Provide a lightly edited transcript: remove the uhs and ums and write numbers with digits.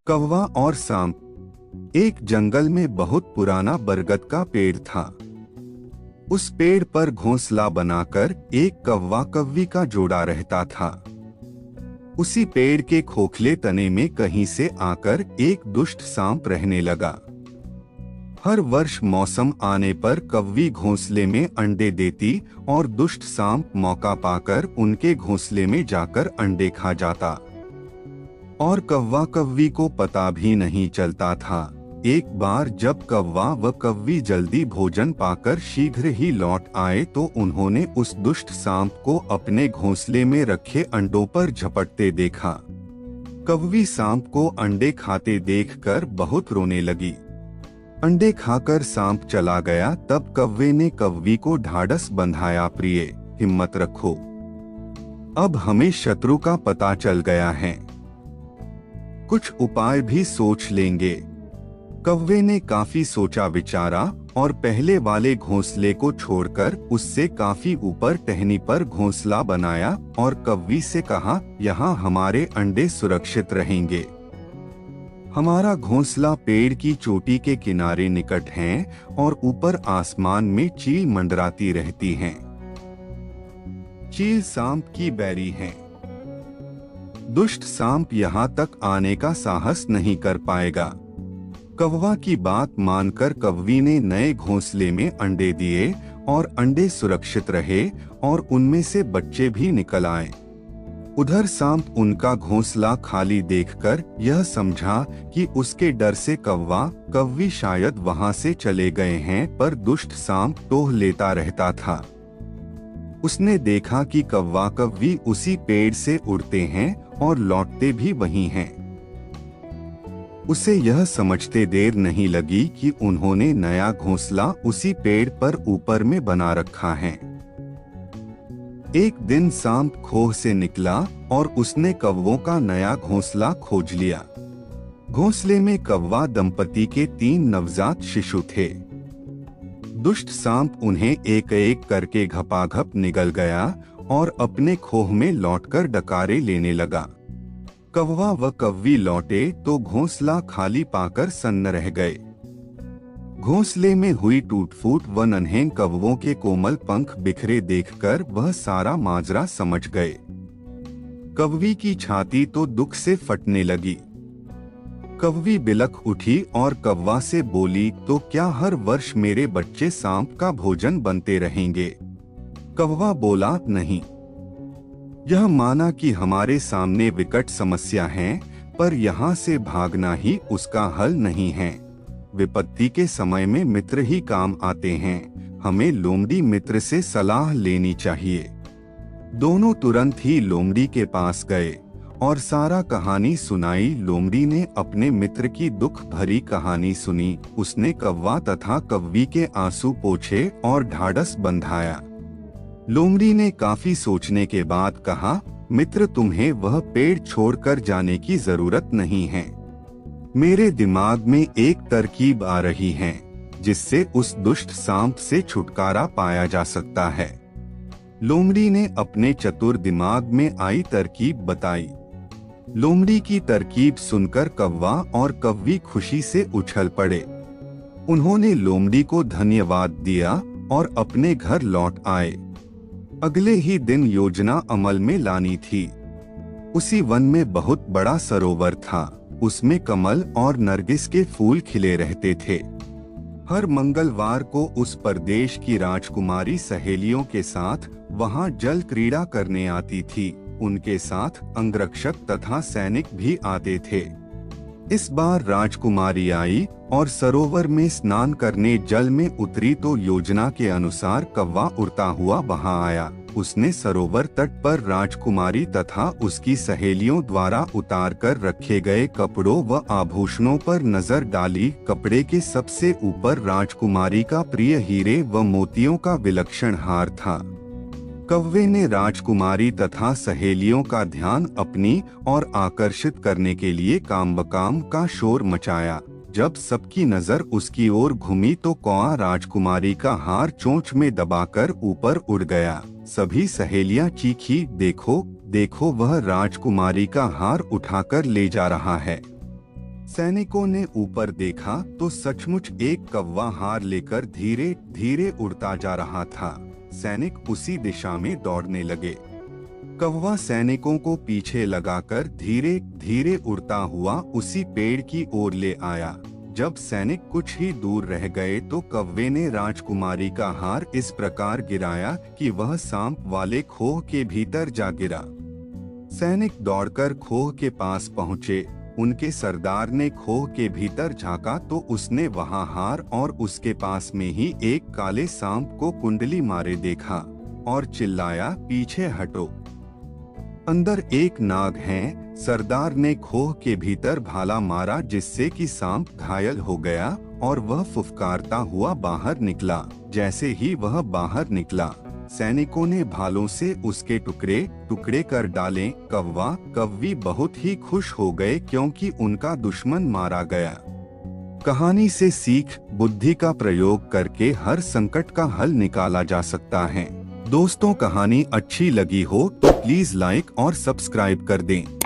कौवा और सांप। एक जंगल में बहुत पुराना बरगद का पेड़ था। उस पेड़ पर घोंसला बनाकर एक कौवा कौवी का जोड़ा रहता था। उसी पेड़ के खोखले तने में कहीं से आकर एक दुष्ट सांप रहने लगा। हर वर्ष मौसम आने पर कौवी घोंसले में अंडे देती और दुष्ट सांप मौका पाकर उनके घोंसले में जाकर अंडे खा जाता। और कौवा कौवी को पता भी नहीं चलता था। एक बार जब कौवा व कौवी जल्दी भोजन पाकर शीघ्र ही लौट आए तो उन्होंने उस दुष्ट सांप को अपने घोंसले में रखे अंडों पर झपटते देखा। कौवी सांप को अंडे खाते देखकर बहुत रोने लगी। अंडे खाकर सांप चला गया तब कौवे ने कौवी को ढाढ़स बंधाया, प्रिय हिम्मत रखो, अब हमें शत्रु का पता चल गया है, कुछ उपाय भी सोच लेंगे। कौवे ने काफी सोचा विचारा और पहले वाले घोंसले को छोड़कर उससे काफी ऊपर टहनी पर घोंसला बनाया और कौवी से कहा, यहाँ हमारे अंडे सुरक्षित रहेंगे। हमारा घोंसला पेड़ की चोटी के किनारे निकट है और ऊपर आसमान में चील मंडराती रहती हैं। चील सांप की बैरी है। दुष्ट सांप यहाँ तक आने का साहस नहीं कर पाएगा। कौवा की बात मानकर कौवी ने नए घोंसले में अंडे दिए और अंडे सुरक्षित रहे और उनमें से बच्चे भी निकल आए। उधर सांप उनका घोंसला खाली देखकर यह समझा कि उसके डर से कौवा कौवी शायद वहां से चले गए हैं, पर दुष्ट सांप टोह लेता रहता था। उसने देखा कि कौवा कौवी उसी पेड़ से उड़ते हैं और लौटते भी वहीं हैं। उसे यह समझते देर नहीं लगी कि उन्होंने नया घोंसला उसी पेड़ पर ऊपर में बना रखा है। एक दिन सांप खोह से निकला और उसने कौवों का नया घोंसला खोज लिया। घोंसले में कौवा दंपति के 3 नवजात शिशु थे। दुष्ट सांप उन्हें एक एक करके घपाघप निगल गया और अपने खोह में लौटकर डकारे लेने लगा। कौवा व कौवी लौटे तो घोंसला खाली पाकर सन्न रह गए। घोंसले में हुई टूट-फूट व नन्हे कौवों के कोमल पंख बिखरे देखकर वह सारा माजरा समझ गए। कौवी की छाती तो दुख से फटने लगी। कौवी बिलख उठी और कौवा से बोली, तो क्या हर वर्ष मेरे बच्चे सांप का भोजन बनते रहेंगे? कौवा बोला, नहीं। यह माना कि हमारे सामने विकट समस्या है, पर यहाँ से भागना ही उसका हल नहीं है। विपत्ति के समय में मित्र ही काम आते हैं। हमें लोमड़ी मित्र से सलाह लेनी चाहिए। दोनों तुरंत ही लोमड़ी के पास गए और सारा कहानी सुनाई। लोमड़ी ने अपने मित्र की दुख भरी कहानी सुनी। उसने कौवा तथा कौवी के आंसू पोंछे और ढाढ़स बंधाया। लोमड़ी ने काफी सोचने के बाद कहा, मित्र, तुम्हें वह पेड़ छोड़कर जाने की जरूरत नहीं है। मेरे दिमाग में एक तरकीब आ रही है जिससे उस दुष्ट सांप से छुटकारा पाया जा सकता है। लोमड़ी ने अपने चतुर दिमाग में आई तरकीब बताई। लोमड़ी की तरकीब सुनकर कौवा और कौवी खुशी से उछल पड़े। उन्होंने लोमड़ी को धन्यवाद दिया और अपने घर लौट आए। अगले ही दिन योजना अमल में लानी थी। उसी वन में बहुत बड़ा सरोवर था। उसमें कमल और नरगिस के फूल खिले रहते थे। हर मंगलवार को उस प्रदेश की राजकुमारी सहेलियों के साथ वहां जल क्रीड़ा करने आती थी। उनके साथ अंगरक्षक तथा सैनिक भी आते थे। इस बार राजकुमारी आई और सरोवर में स्नान करने जल में उतरी तो योजना के अनुसार कौवा उड़ता हुआ वहां आया। उसने सरोवर तट पर राजकुमारी तथा उसकी सहेलियों द्वारा उतार कर रखे गए कपड़ों व आभूषणों पर नजर डाली। कपड़े के सबसे ऊपर राजकुमारी का प्रिय हीरे व मोतियों का विलक्षण हार था। कौवे ने राजकुमारी तथा सहेलियों का ध्यान अपनी ओर आकर्षित करने के लिए कामबकाम का शोर मचाया। जब सबकी नजर उसकी ओर घूमी तो कौवा राजकुमारी का हार चोंच में दबाकर ऊपर उड़ गया। सभी सहेलियां चीखी, देखो देखो, वह राजकुमारी का हार उठाकर ले जा रहा है। सैनिकों ने ऊपर देखा तो सचमुच एक कौवा हार लेकर धीरे धीरे उड़ता जा रहा था। सैनिक उसी दिशा में दौड़ने लगे। कौवा सैनिकों को पीछे लगाकर धीरे धीरे उड़ता हुआ उसी पेड़ की ओर ले आया। जब सैनिक कुछ ही दूर रह गए तो कौवे ने राजकुमारी का हार इस प्रकार गिराया कि वह सांप वाले खोह के भीतर जा गिरा। सैनिक दौड़कर खोह के पास पहुँचे। उनके सरदार ने खोह के भीतर झांका तो उसने वहां हार और उसके पास में ही एक काले सांप को कुंडली मारे देखा और चिल्लाया, पीछे हटो, अंदर एक नाग है। सरदार ने खोह के भीतर भाला मारा जिससे कि सांप घायल हो गया और वह फुफकारता हुआ बाहर निकला। जैसे ही वह बाहर निकला, सैनिकों ने भालों से उसके टुकड़े टुकड़े कर डाले। कौवा कौवी बहुत ही खुश हो गए क्योंकि उनका दुश्मन मारा गया। कहानी से सीख, बुद्धि का प्रयोग करके हर संकट का हल निकाला जा सकता है। दोस्तों, कहानी अच्छी लगी हो तो प्लीज लाइक और सब्सक्राइब कर दें।